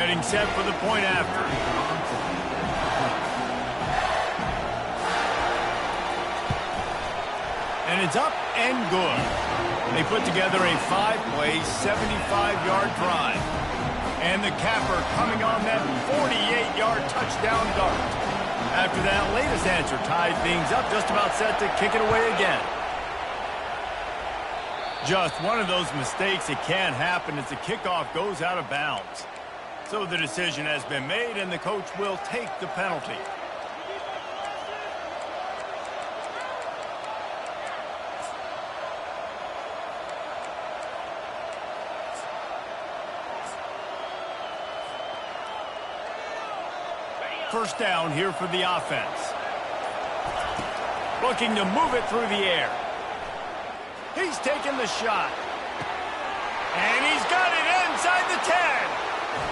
Getting set for the point after. And it's up and good. They put together a 5-play, 75-yard drive. And the capper coming on that 48-yard touchdown dart. After that latest answer tied things up, just about set to kick it away again. Just one of those mistakes that can't happen as the kickoff goes out of bounds. So the decision has been made, and the coach will take the penalty. First down here for the offense. Looking to move it through the air. He's taking the shot. And he's got it inside the 10.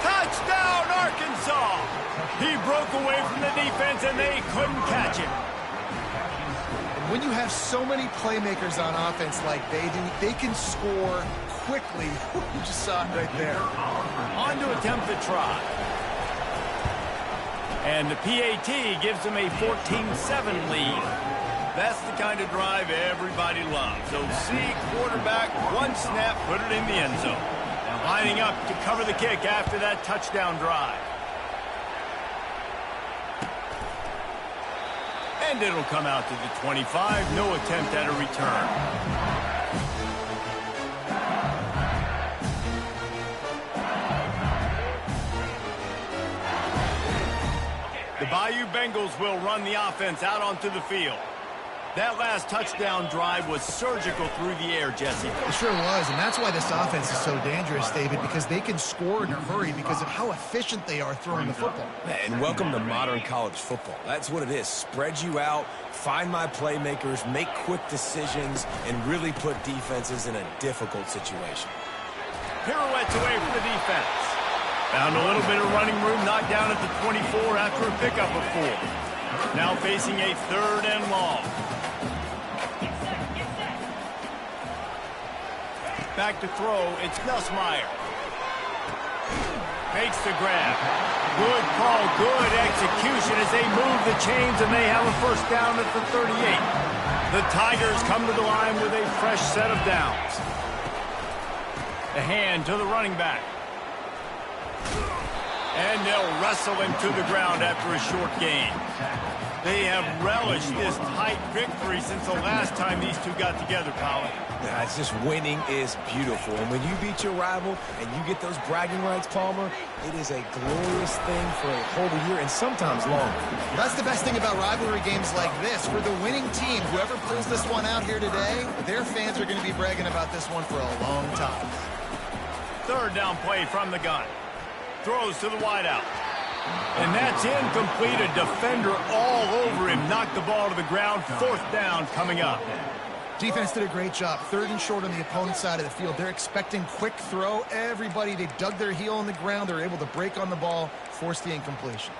Touchdown, Arkansas! He broke away from the defense, and they couldn't catch him. When you have so many playmakers on offense like they do, they can score quickly. You just saw it right there. On to attempt the try. And the PAT gives them a 14-7 lead. That's the kind of drive everybody loves. So see quarterback, one snap, put it in the end zone. Now lining up to cover the kick after that touchdown drive. And it'll come out to the 25. No attempt at a return. The Bayou Bengals will run the offense out onto the field. That last touchdown drive was surgical through the air, Jesse. It sure was, and that's why this offense is so dangerous, David, because they can score in a hurry because of how efficient they are throwing the football. And welcome to modern college football. That's what it is. Spread you out, find my playmakers, make quick decisions, and really put defenses in a difficult situation. Pirouettes away from the defense. Found a little bit of running room, knocked down at the 24 after a pickup of 4. Now facing a 3rd and long. Back to throw, it's Nussmeier. Makes the grab. Good call, good execution as they move the chains, and they have a first down at the 38. The Tigers come to the line with a fresh set of downs. The hand to the running back. And they'll wrestle him to the ground after a short gain. They have relished this tight victory since the last time these two got together, Colin. Yeah, it's just winning is beautiful. And when you beat your rival and you get those bragging rights, Palmer, it is a glorious thing for a whole year and sometimes longer. That's the best thing about rivalry games like this. For the winning team, whoever pulls this one out here today, their fans are going to be bragging about this one for a long time. 3rd down play from the gun. Throws to the wideout. And that's incomplete. A defender all over him. Knocked the ball to the ground. 4th down coming up. Defense did a great job. 3rd and short on the opponent's side of the field. They're expecting quick throw. Everybody, they dug their heel on the ground. They're able to break on the ball, force the incompletion.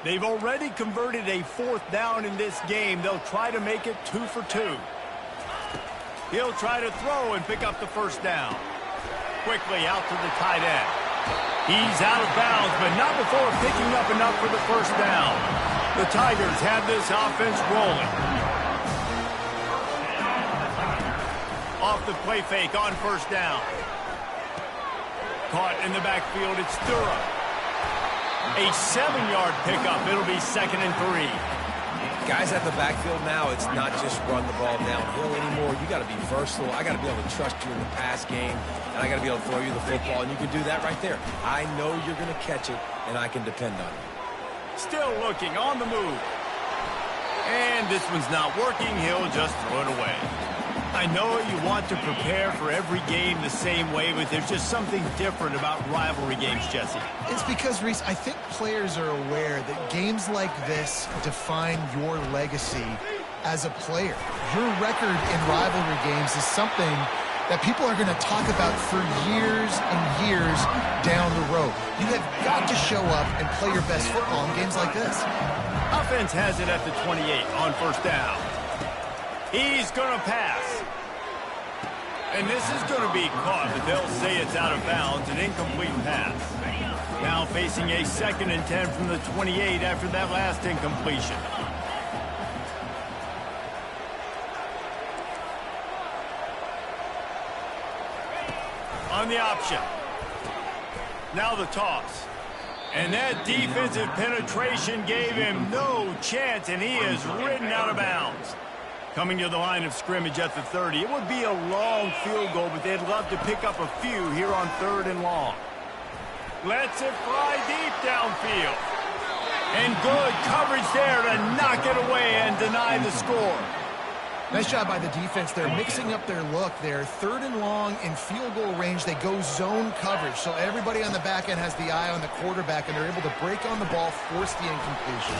They've already converted a 4th down in this game. They'll try to make it 2 for 2. He'll try to throw and pick up the first down. Quickly out to the tight end. He's out of bounds, but not before picking up enough for the first down. The Tigers have this offense rolling. Off the play fake on first down. Caught in the backfield, it's Durham. A 7-yard pickup. It'll be 2nd and 3. Guys at the backfield now, it's not just run the ball downhill anymore. You got to be versatile. I got to be able to trust you in the pass game, and I got to be able to throw you the football, and you can do that right there. I know you're going to catch it, and I can depend on you. Still looking on the move. And this one's not working. He'll just throw it away. I know you want to prepare for every game the same way, but there's just something different about rivalry games, Jesse. It's because, Reese, I think players are aware that games like this define your legacy as a player. Your record in rivalry games is something that people are going to talk about for years and years down the road. You have got to show up and play your best football in games like this. Offense has it at the 28 on first down. He's going to pass. And this is going to be caught, but they'll say it's out of bounds, an incomplete pass. Now facing a 2nd and 10 from the 28 after that last incompletion. On the option. Now the toss. And that defensive penetration gave him no chance, and he is ridden out of bounds. Coming to the line of scrimmage at the 30. It would be a long field goal, but they'd love to pick up a few here on 3rd and long. Lets it fly deep downfield. And good coverage there to knock it away and deny the score. Nice job by the defense. They're mixing up their look there. 3rd and long in field goal range. They go zone coverage. So everybody on the back end has the eye on the quarterback, and they're able to break on the ball, force the incompletion.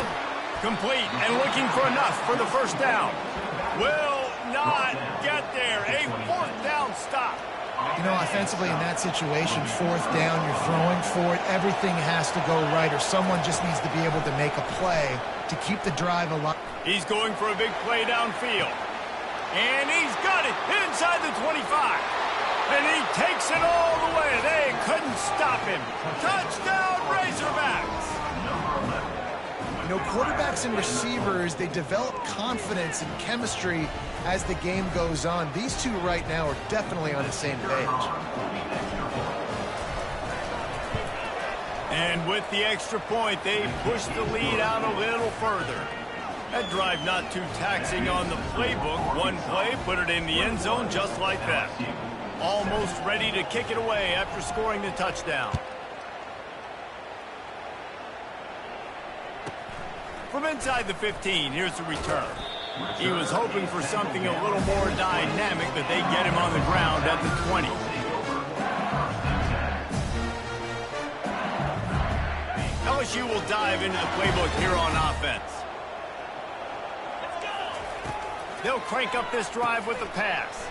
Complete and looking for enough for the 1st down. Will not get there. A 4th down stop. You know, offensively in that situation, 4th down, you're throwing for it. Everything has to go right, or someone just needs to be able to make a play to keep the drive alive. He's going for a big play downfield. And he's got it inside the 25. And he takes it all the way. They couldn't stop him. Touchdown, Razorbacks. You know, quarterbacks and receivers, they develop confidence and chemistry as the game goes on. These two right now are definitely on the same page. And with the extra point, they push the lead out a little further. That drive not too taxing on the playbook. One play, put it in the end zone just like that. Almost ready to kick it away after scoring the touchdown. From inside the 15, here's the return. He was hoping for something a little more dynamic, but they get him on the ground at the 20. LSU will dive into the playbook here on offense. They'll crank up this drive with the pass.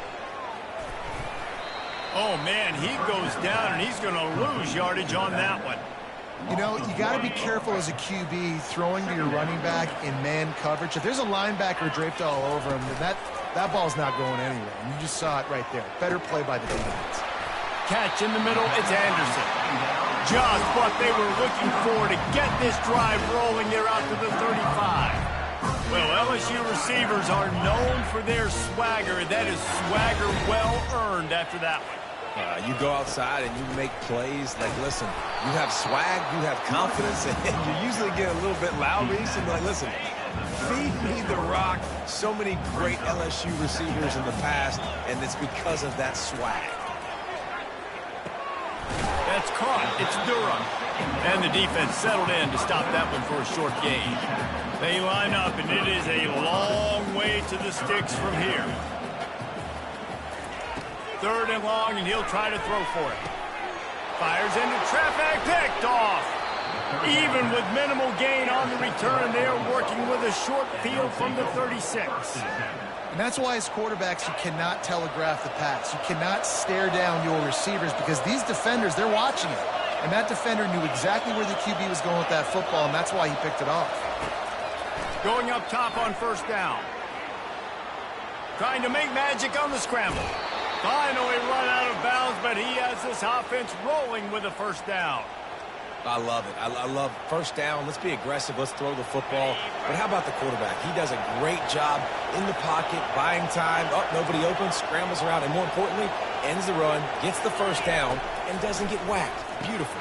Oh, man, he goes down, and he's going to lose yardage on that one. You know, you got to be careful as a QB throwing to your running back in man coverage. If there's a linebacker draped all over him, then that ball's not going anywhere. And you just saw it right there. Better play by the defense. Catch in the middle, it's Anderson. Just what they were looking for to get this drive rolling there out to the 35. Well, LSU receivers are known for their swagger. That is swagger well earned after that one. You go outside and you make plays. Like, listen, you have swag, you have confidence, and you usually get a little bit loud. And like, listen, feed me the rock. So many great LSU receivers in the past, and it's because of that swag. That's caught. It's Durham. And the defense settled in to stop that one for a short gain. They line up, and it is a long way to the sticks from here. 3rd and long, and he'll try to throw for it. Fires into traffic, picked off. Even with minimal gain on the return, they are working with a short field from the 36. And that's why as quarterbacks, you cannot telegraph the pass. You cannot stare down your receivers because these defenders, they're watching it. And that defender knew exactly where the QB was going with that football, and that's why he picked it off. Going up top on 1st down. Trying to make magic on the scramble. Finally run out of bounds, but he has this offense rolling with a 1st down. I love it. I love 1st down. Let's be aggressive. Let's throw the football. But how about the quarterback? He does a great job in the pocket, buying time. Oh, nobody open, scrambles around, and more importantly, ends the run, gets the 1st down, and doesn't get whacked. Beautiful.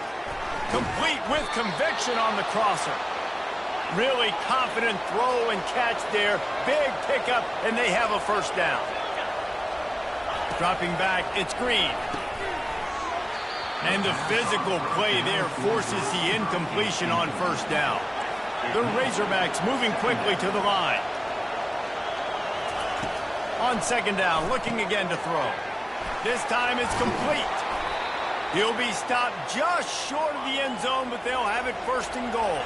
Complete with conviction on the crosser. Really confident throw and catch there. Big pickup, and they have a 1st down. Dropping back, it's Green. And the physical play there forces the incompletion on 1st down. The Razorbacks moving quickly to the line. On 2nd down, looking again to throw. This time it's complete. He'll be stopped just short of the end zone, but they'll have it 1st and goal.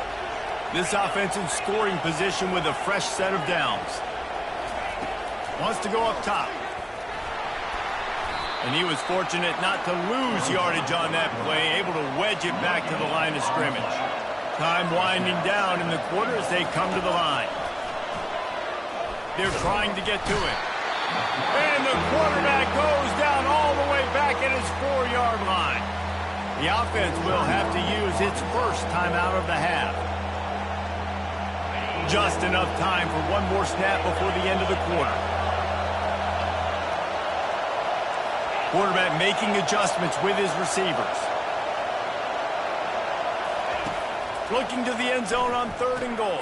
This offense in scoring position with a fresh set of downs. Wants to go up top. And he was fortunate not to lose yardage on that play, able to wedge it back to the line of scrimmage. Time winding down in the quarter as they come to the line. They're trying to get to it. And the quarterback goes down all the way back at his 4-yard line. The offense will have to use its first timeout of the half. Just enough time for one more snap before the end of the quarter. Quarterback making adjustments with his receivers. Looking to the end zone on 3rd and goal.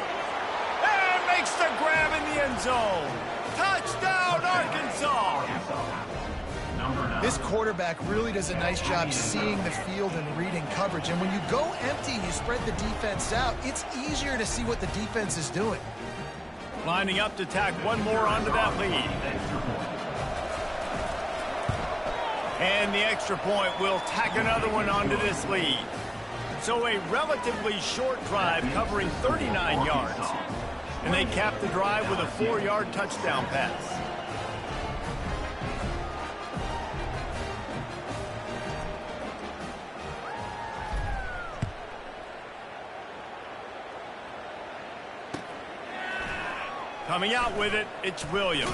And makes the grab in the end zone. Touchdown, Arkansas! This quarterback really does a nice job seeing the field and reading coverage. And when you go empty and you spread the defense out, it's easier to see what the defense is doing. Lining up to tack one more onto that lead. And the extra point will tack another one onto this lead. So a relatively short drive covering 39 yards. And they cap the drive with a 4-yard touchdown pass. Coming out with it, it's Williams.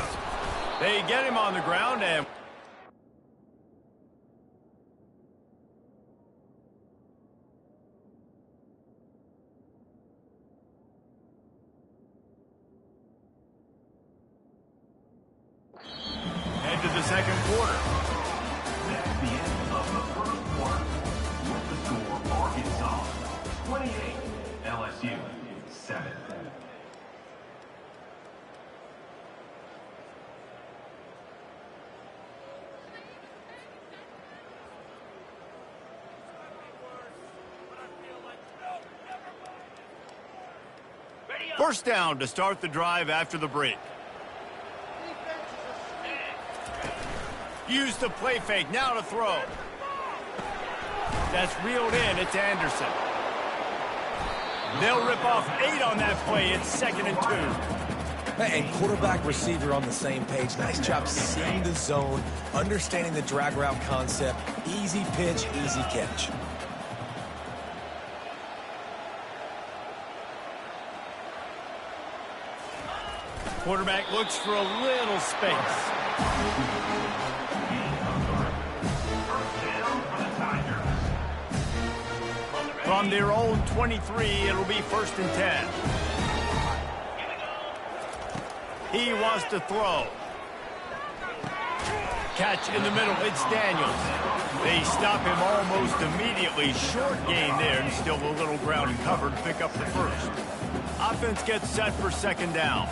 They get him on the ground and... head to the second quarter. That's the end of the first quarter. With the score, Arkansas 28, LSU 7. First down to start the drive after the break. Use the play fake, now to throw. That's reeled in, it's Anderson. They'll rip off 8 on that play, it's 2nd and 2. And quarterback receiver on the same page. Nice job seeing the zone, understanding the drag route concept. Easy pitch, easy catch. Quarterback looks for a little space. From their own 23, it'll be 1st and 10. He wants to throw. Catch in the middle, it's Daniels. They stop him almost immediately. Short gain there, and still a little ground covered to pick up the first. Offense gets set for 2nd down.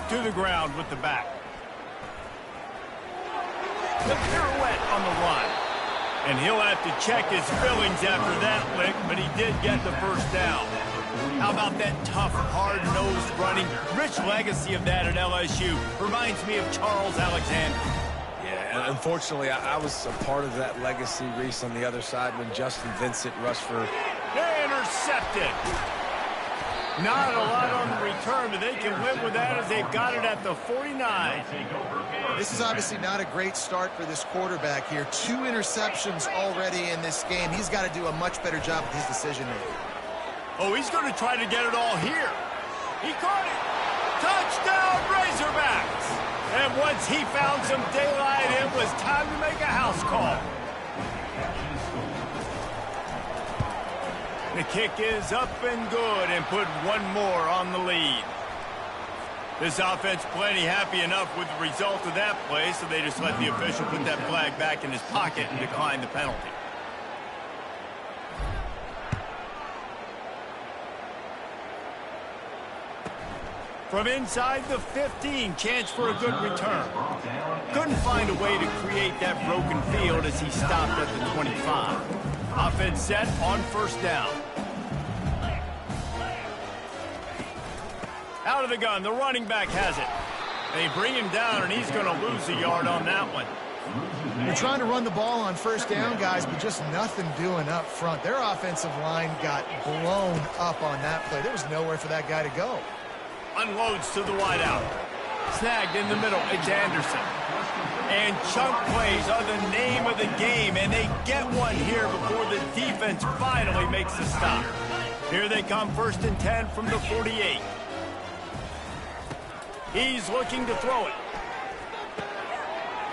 To the ground with the back. The pirouette on the run. And he'll have to check his fillings after that lick, but he did get the first down. How about that tough, hard-nosed running? Rich legacy of that at LSU. Reminds me of Charles Alexander. Yeah, and unfortunately, I was a part of that legacy, Reese, on the other side when Justin Vincent rushed for... Intercepted. Not a lot on the return, but they can live with that as they've got it at the 49. This is obviously not a great start for this quarterback here. 2 interceptions already in this game. He's got to do a much better job with his decision-making. Oh, he's going to try to get it all here. He caught it. Touchdown, Razorbacks. And once he found some daylight, it was time to make a house call. The kick is up and good and put one more on the lead. This offense plenty happy enough with the result of that play, so they just let the official put that flag back in his pocket and decline the penalty. From inside the 15, chance for a good return. Couldn't find a way to create that broken field as he stopped at the 25. Offense set on 1st down. Out of the gun, the running back has it. They bring him down, and he's going to lose a yard on that one. They're trying to run the ball on 1st down, guys, but just nothing doing up front. Their offensive line got blown up on that play. There was nowhere for that guy to go. Unloads to the wideout. Snagged in the middle, it's Anderson. And chunk plays are the name of the game, and they get one here before the defense finally makes a stop. Here they come, 1st and 10 from the 48. He's looking to throw it.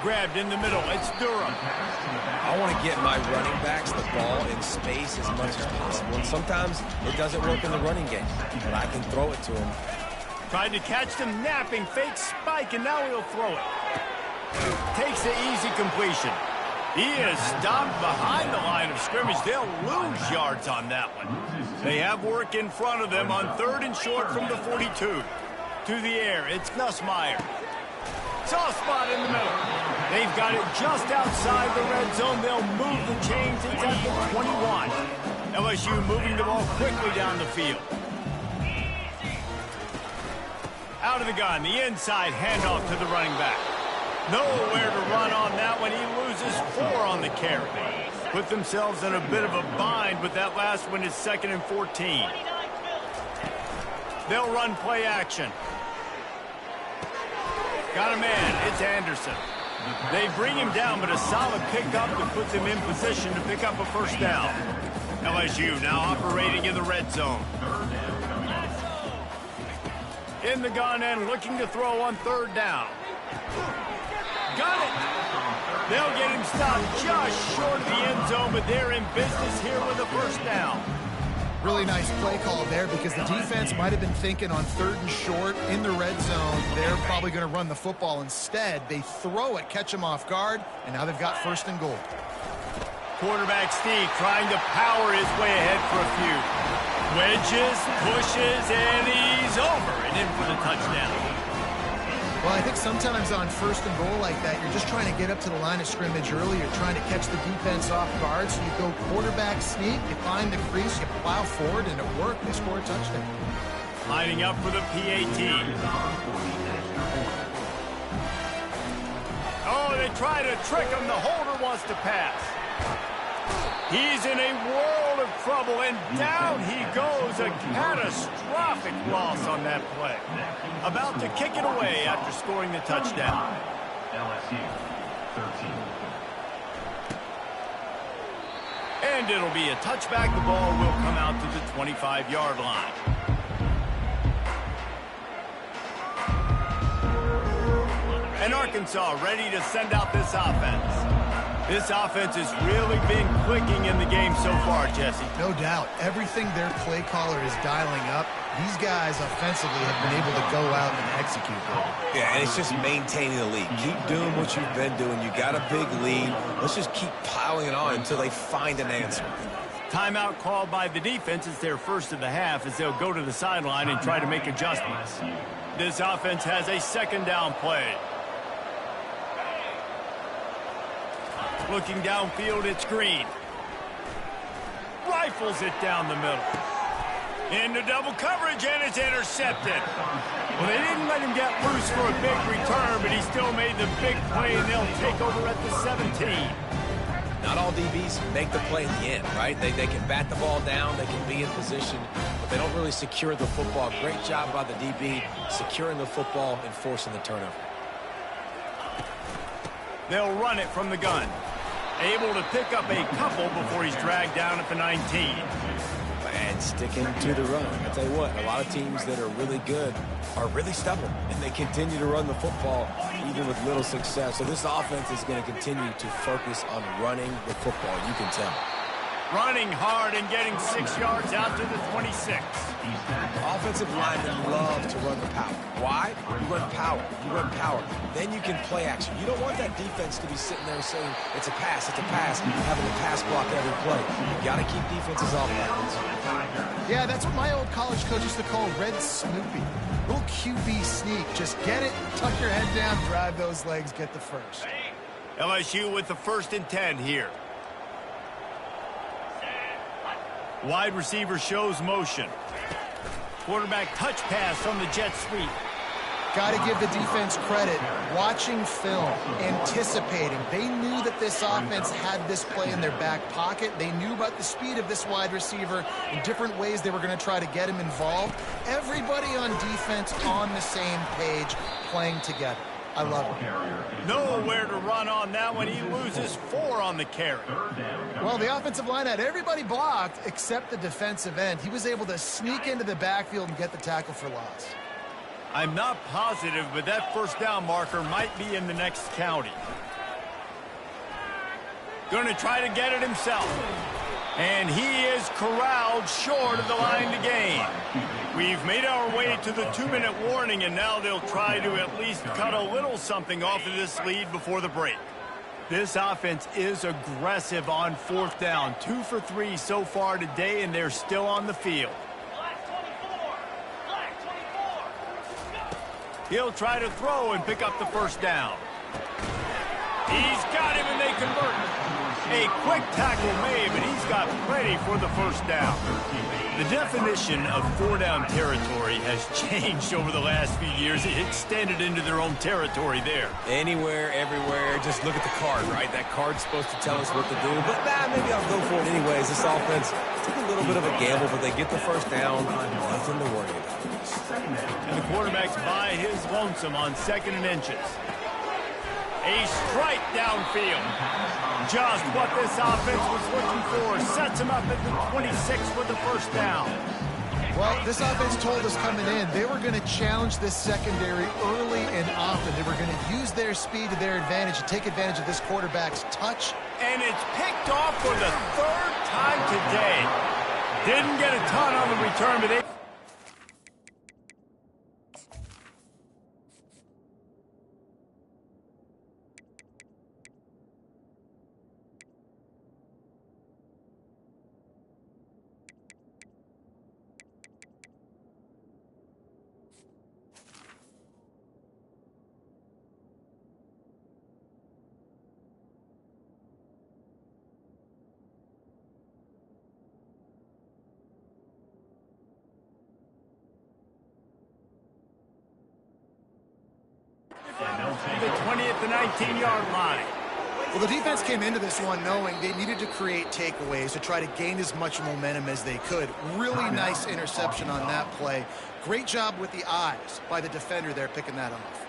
Grabbed in the middle. It's Durham. I want to get my running backs the ball in space as much as possible. And sometimes it doesn't work in the running game, but I can throw it to him. Tried to catch them napping. Fake spike, and now he'll throw it. Takes the easy completion. He is stopped behind the line of scrimmage. They'll lose yards on that one. They have work in front of them on 3rd and short from the 42. To the air, it's Nussmeier. Soft spot in the middle. They've got it just outside the red zone. They'll move the chains. It's at the 21. LSU moving the ball quickly down the field. Out of the gun, the inside handoff to the running back. Nowhere to run on that one. He loses 4 on the carry. Put themselves in a bit of a bind, but that last one is 2nd and 14. They'll run play action. Got a man. It's Anderson. They bring him down, but a solid pickup that puts him in position to pick up a first down. LSU now operating in the red zone. In the gun and looking to throw on 3rd down. Got it. They'll get him stopped just short of the end zone, but they're in business here with a first down. Really nice play call there because the defense might have been thinking on 3rd and short in the red zone. They're probably going to run the football instead. They throw it, catch him off guard, and now they've got 1st and goal. Quarterback Steve trying to power his way ahead for a few. Wedges, pushes, and he's over and in for the touchdown. Well, I think sometimes on 1st and goal like that, you're just trying to get up to the line of scrimmage early. You're trying to catch the defense off guard. So you go quarterback sneak, you find the crease, you plow forward, and it worked. They score a touchdown. Lining up for the PAT. Oh, they try to trick him. The holder wants to pass. He's in a world of trouble, and down he goes. A catastrophic loss on that play. About to kick it away after scoring the touchdown. LSU 13. And it'll be a touchback. The ball will come out to the 25-yard line. And Arkansas ready to send out this offense. This offense has really been clicking in the game so far, Jesse. No doubt. Everything their play caller is dialing up, these guys offensively have been able to go out and execute. Yeah, and it's just maintaining the lead. Keep doing what you've been doing. You got a big lead. Let's just keep piling it on until they find an answer. Timeout called by the defense. It's their first of the half as they'll go to the sideline and try to make adjustments. This offense has a 2nd down play. Looking downfield, it's Green. Rifles it down the middle. Into double coverage, and it's intercepted. Well, they didn't let him get loose for a big return, but he still made the big play, and they'll take over at the 17. Not all DBs make the play in the end, right? They can bat the ball down, they can be in position, but they don't really secure the football. Great job by the DB securing the football and forcing the turnover. They'll run it from the gun. Able to pick up a couple before he's dragged down at the 19. And sticking to the run. I'll tell you what, a lot of teams that are really good are really stubborn, and they continue to run the football even with little success. So this offense is going to continue to focus on running the football, you can tell. Running hard and getting 6 yards out to the 26. Offensive linemen love to run the power. Why? You run power. You run power. Then you can play action. You don't want that defense to be sitting there saying, it's a pass, having to pass block every play. You got to keep defenses off balance. Yeah, that's what my old college coach used to call Red Snoopy. Little QB sneak. Just get it, tuck your head down, drive those legs, get the first. LSU with the 1st and 10 here. Wide receiver shows motion. Quarterback touch pass on the jet sweep. Got to give the defense credit. Watching film, anticipating. They knew that this offense had this play in their back pocket. They knew about the speed of this wide receiver in different ways they were going to try to get him involved. Everybody on defense on the same page, playing together. I love it. Nowhere to run on that one. He loses 4 on the carry. Well, the offensive line had everybody blocked except the defensive end. He was able to sneak into the backfield and get the tackle for loss. I'm not positive, but that first down marker might be in the next county. Going to try to get it himself. And he is corralled short of the line to gain. We've made our way to the 2-minute warning, and now they'll try to at least cut a little something off of this lead before the break. This offense is aggressive on fourth down. 2 for 3 so far today, and they're still on the field. He'll try to throw and pick up the first down. He's got him, and they convert. A quick tackle made, but he's got plenty for the first down. The definition of 4-down territory has changed over the last few years. It extended into their own territory there. Anywhere, everywhere, just look at the card, right? That card's supposed to tell us what to do, but maybe I'll go for it anyways. This offense took a little bit of a gamble, but they get the first down. Nothing to worry about. And the quarterback's by his lonesome on 2nd and inches. A strike downfield. Just what this offense was looking for. Sets him up at the 26 for the first down. Well, this offense told us coming in they were going to challenge this secondary early and often. They were going to use their speed to their advantage and take advantage of this quarterback's touch. And it's picked off for the 3rd time today. Didn't get a ton on the return, but they... the 20th to 19-yard line. Well, the defense came into this one knowing they needed to create takeaways to try to gain as much momentum as they could. Really nice interception on that play. Great job with the eyes by the defender there picking that off.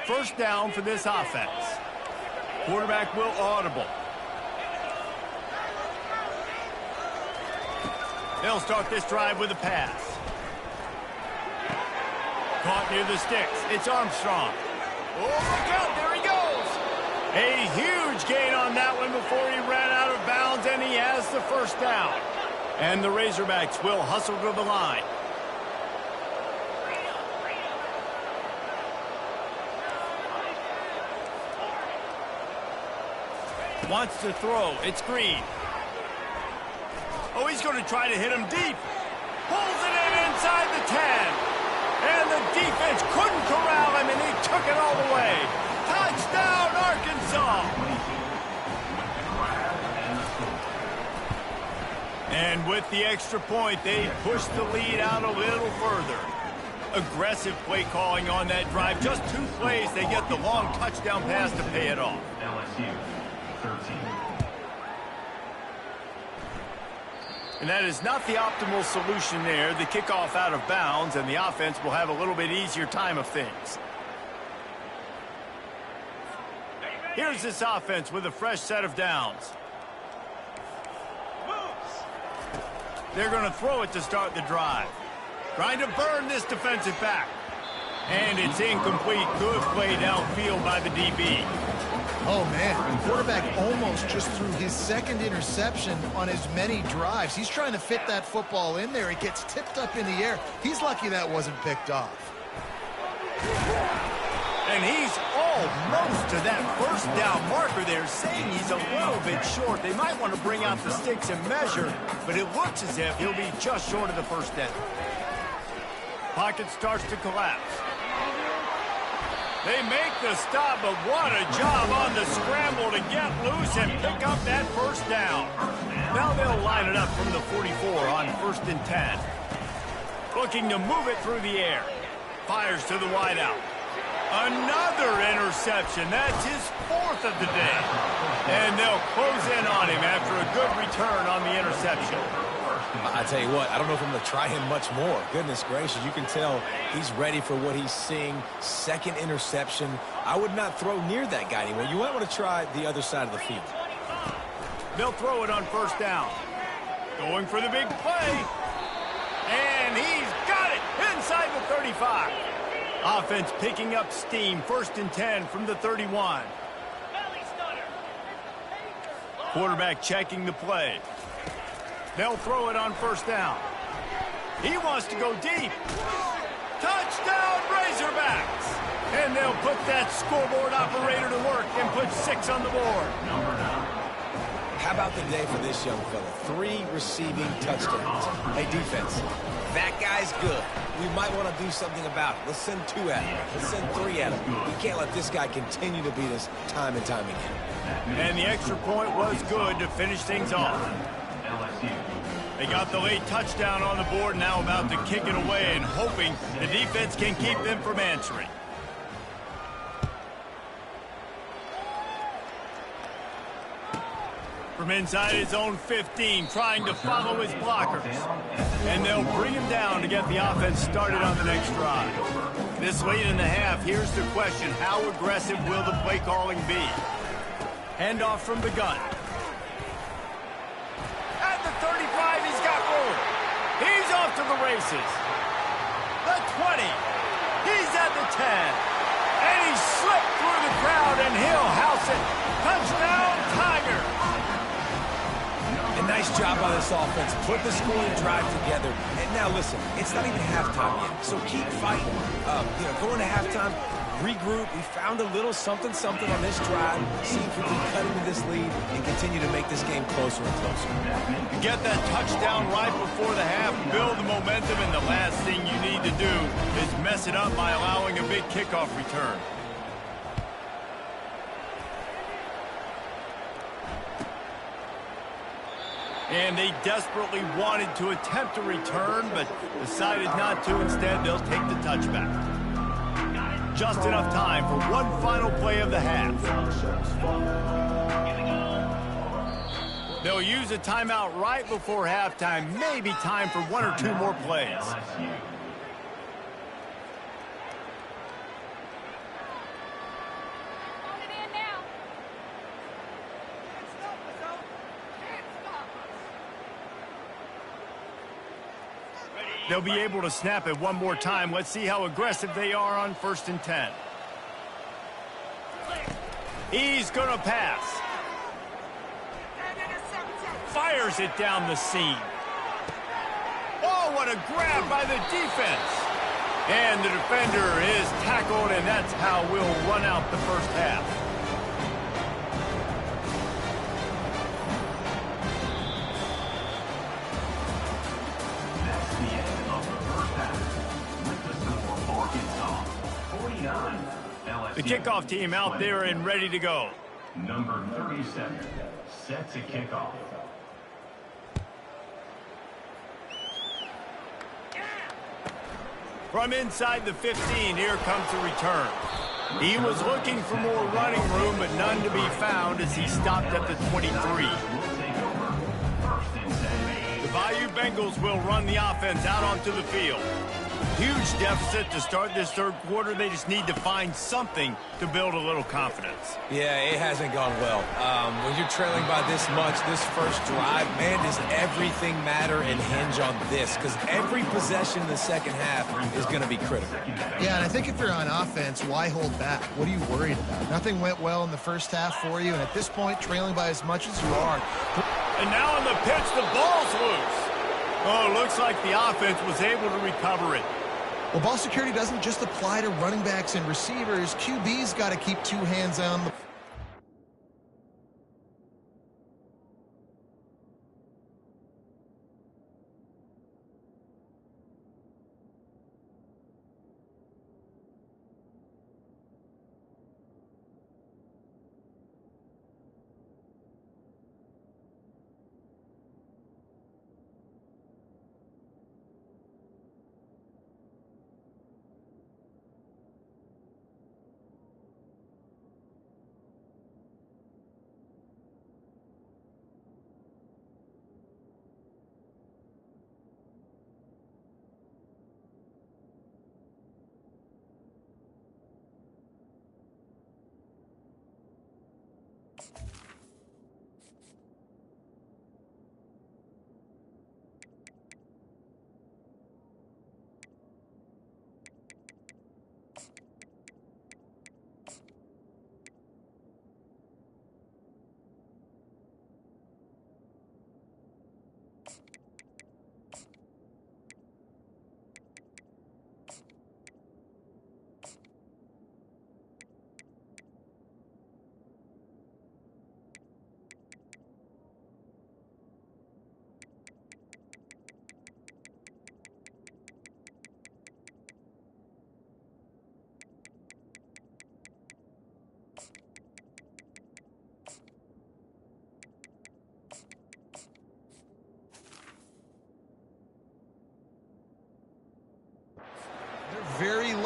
First down for this offense. Quarterback will audible. They'll start this drive with a pass. Caught near the sticks. It's Armstrong. Oh, look out. There he goes. A huge gain on that one before he ran out of bounds, and he has the first down. And the Razorbacks will hustle to the line. Wants to throw. It's Green. Oh, he's going to try to hit him deep. Pulls it in inside the 10. And the defense couldn't corral him, and he took it all the way. Touchdown, Arkansas. And with the extra point, they push the lead out a little further. Aggressive play calling on that drive. Just 2 plays, they get the long touchdown pass to pay it off. LSU 13. And that is not the optimal solution there. The kickoff out of bounds, and the offense will have a little bit easier time of things. Here's this offense with a fresh set of downs. They're going to throw it to start the drive. Trying to burn this defensive back. And it's incomplete. Good play downfield by the DB. Oh, man, the quarterback almost just threw his 2nd interception on as many drives. He's trying to fit that football in there. It gets tipped up in the air. He's lucky that wasn't picked off. And he's almost to that first down marker there, saying he's a little bit short. They might want to bring out the sticks and measure, but it looks as if he'll be just short of the first down. Pocket starts to collapse. They make the stop, but what a job on the scramble to get loose and pick up that first down. Now they'll line it up from the 44 on 1st and 10. Looking to move it through the air. Fires to the wideout. Another interception. That's his 4th of the day. And they'll close in on him after a good return on the interception. I tell you what, I don't know if I'm going to try him much more. Goodness gracious, you can tell he's ready for what he's seeing. 2nd interception. I would not throw near that guy anymore. You might want to try the other side of the field. They'll throw it on first down. Going for the big play. And he's got it inside the 35. Offense picking up steam. 1st and 10 from the 31. Quarterback checking the play. They'll throw it on first down. He wants to go deep. Touchdown, Razorbacks! And they'll put that scoreboard operator to work and put 6 on the board. How about the day for this young fella? 3 receiving touchdowns. Hey, defense, that guy's good. We might want to do something about it. Let's send 2 at him. Let's send 3 at him. We can't let this guy continue to beat us time and time again. And the extra point was good to finish things off. They got the late touchdown on the board, now about to kick it away and hoping the defense can keep them from answering. From inside his own 15, trying to follow his blockers. And they'll bring him down to get the offense started on the next drive. This late in the half, here's the question: how aggressive will the play calling be? Handoff from the gun. At the 35, he's got room. He's off to the races. The 20. He's at the 10. And he slipped through the crowd, and he'll house it. Touchdown, Tiger. A nice job by this offense. Put the scoring drive together. And now listen, it's not even halftime yet, so keep fighting. Going to halftime, regroup. We found a little something on this drive. See if we can cut into this lead and continue to make this game closer and closer. Get that touchdown right before the half, build the momentum, and the last thing you need to do is mess it up by allowing a big kickoff return. And they desperately wanted to attempt a return, but decided not to. Instead, they'll take the touchback. Just enough time for one final play of the half. They'll use a timeout right before halftime. Maybe time for 1 or 2 more plays. They'll be able to snap it one more time. Let's see how aggressive they are on 1st and 10. He's going to pass. Fires it down the seam. Oh, what a grab by the defense. And the defender is tackled, and that's how we'll run out the first half. The kickoff team out there and ready to go. Number 37, set to kickoff. From inside the 15, here comes the return. He was looking for more running room, but none to be found as he stopped at the 23. The Bayou Bengals will run the offense out onto the field. Huge deficit to start this 3rd quarter. They just need to find something to build a little confidence. Yeah, it hasn't gone well. When you're trailing by this much, this first drive, man, does everything matter and hinge on this? Because every possession in the second half is going to be critical. Yeah, and I think if you're on offense, why hold back? What are you worried about? Nothing went well in the first half for you, and at this point, trailing by as much as you are. And now on the pitch, the ball's loose. Oh, looks like the offense was able to recover it. Well, ball security doesn't just apply to running backs and receivers. QB's got to keep 2 hands on the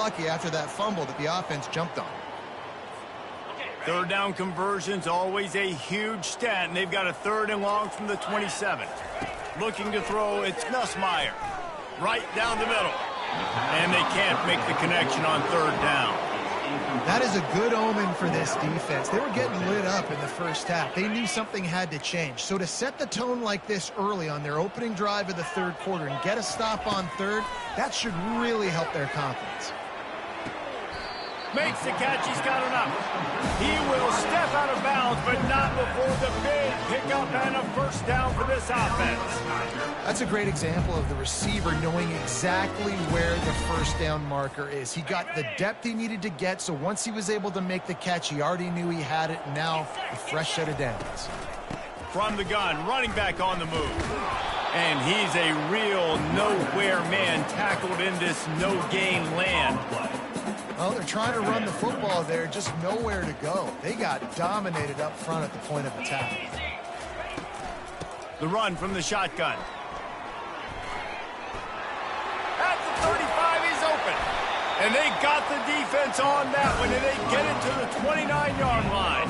lucky after that fumble that the offense jumped on. Third down conversion's always a huge stat, and they've got a 3rd and long from the 27. Looking to throw, it's Nussmeier. Right down the middle. And they can't make the connection on 3rd down. That is a good omen for this defense. They were getting lit up in the first half. They knew something had to change. So to set the tone like this early on their opening drive of the 3rd quarter and get a stop on 3rd, that should really help their confidence. Makes the catch, he's got enough. He will step out of bounds, but not before the big pickup and a 1st down for this offense. That's a great example of the receiver knowing exactly where the 1st down marker is. He got the depth he needed to get, so once he was able to make the catch, he already knew he had it. Now, a fresh set of downs. From the gun, running back on the move. And he's a real nowhere man tackled in this no-gain land. Well, they're trying to run the football there, just nowhere to go. They got dominated up front at the point of attack. The run from the shotgun. At the 35, he's open. And they got the defense on that one, and they get it to the 29-yard line.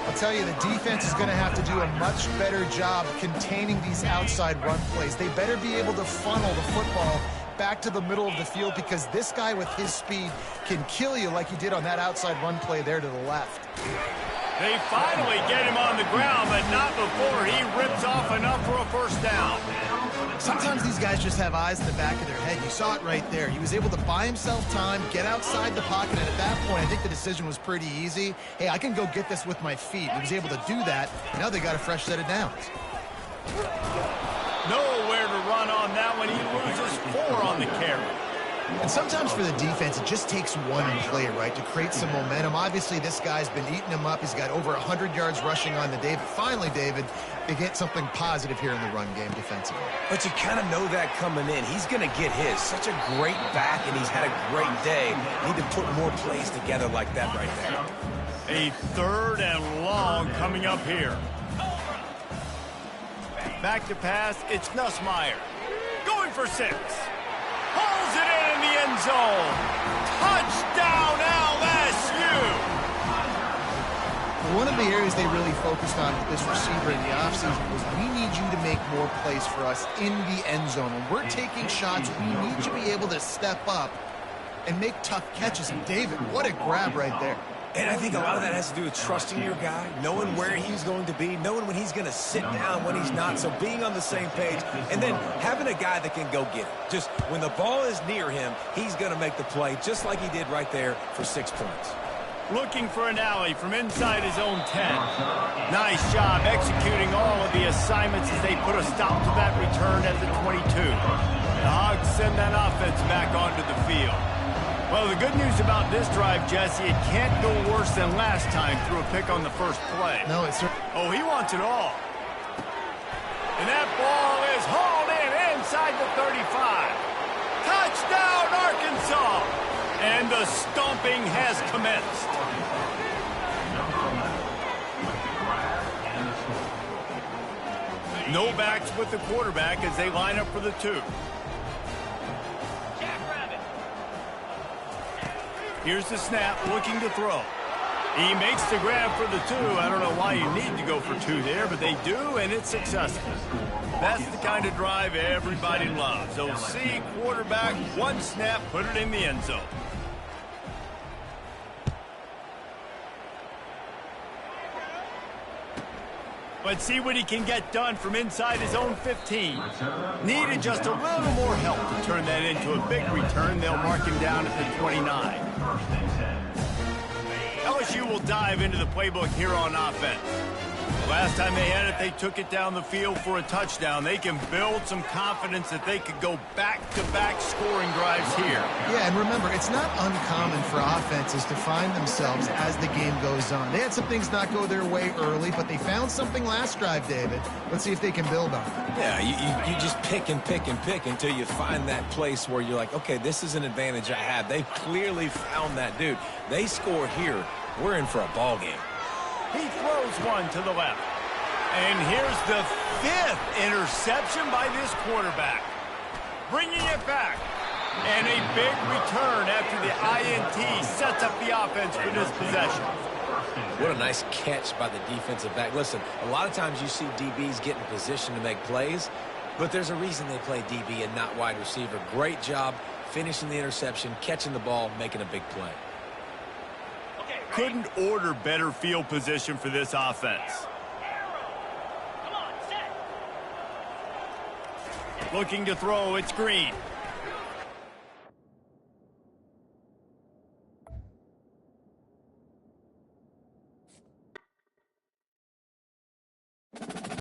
I'll tell you, the defense is going to have to do a much better job containing these outside run plays. They better be able to funnel the football back to the middle of the field, because this guy with his speed can kill you like he did on that outside run play there to the left. They finally get him on the ground, but not before he rips off enough for a 1st down. Sometimes these guys just have eyes in the back of their head. You saw it right there. He was able to buy himself time, get outside the pocket, and at that point, I think the decision was pretty easy. Hey, I can go get this with my feet. He was able to do that. Now they got a fresh set of downs. Nowhere to run on that one. He loses 4 on the carry. And sometimes for the defense, it just takes one play, right, to create some momentum. Obviously, this guy's been eating him up. He's got over 100 yards rushing on the day. But finally, David, they get something positive here in the run game defensively. But you kind of know that coming in. He's going to get his. Such a great back, and he's had a great day. Need to put more plays together like that right there. A 3rd and long coming up here. Back to pass, it's Nussmeier. Going for 6. Pulls it in the end zone. Touchdown, LSU! One of the areas they really focused on with this receiver in the offseason was, we need you to make more plays for us in the end zone. When we're taking shots, we need you to be able to step up and make tough catches. And David, what a grab right there. And I think a lot of that has to do with trusting your guy, knowing where he's going to be, knowing when he's going to sit down, when he's not, so being on the same page, and then having a guy that can go get it. Just when the ball is near him, he's going to make the play, just like he did right there for 6 points. Looking for an alley from inside his own 10. Nice job executing all of the assignments as they put a stop to that return at the 22. The Hogs send that offense back onto the field. Well, the good news about this drive, Jesse, it can't go worse than last time through a pick on the first play. No, it's... Oh, he wants it all. And that ball is hauled in inside the 35. Touchdown, Arkansas! And the stomping has commenced. No backs with the quarterback as they line up for the 2. Here's the snap, looking to throw. He makes the grab for the 2. I don't know why you need to go for 2 there, but they do, and it's successful. That's the kind of drive everybody loves. OC, quarterback, 1 snap, put it in the end zone. Let's see what he can get done from inside his own 15. Needed just a little more help to turn that into a big return. They'll mark him down at the 29. LSU will dive into the playbook here on offense. Last time they had it, they took it down the field for a touchdown. They can build some confidence that they could go back-to-back scoring drives here. Yeah, and remember, it's not uncommon for offenses to find themselves as the game goes on. They had some things not go their way early, but they found something last drive, David. Let's see if they can build on it. Yeah, you just pick and pick and pick until you find that place where you're like, okay, this is an advantage I have. They clearly found that, dude. They score here. We're in for a ball game. He throws one to the left. And here's the 5th interception by this quarterback. Bringing it back. And a big return after the INT sets up the offense for this possession. What a nice catch by the defensive back. Listen, a lot of times you see DBs get in position to make plays, but there's a reason they play DB and not wide receiver. Great job finishing the interception, catching the ball, making a big play. Couldn't order better field position for this offense. Looking to throw, it's Green.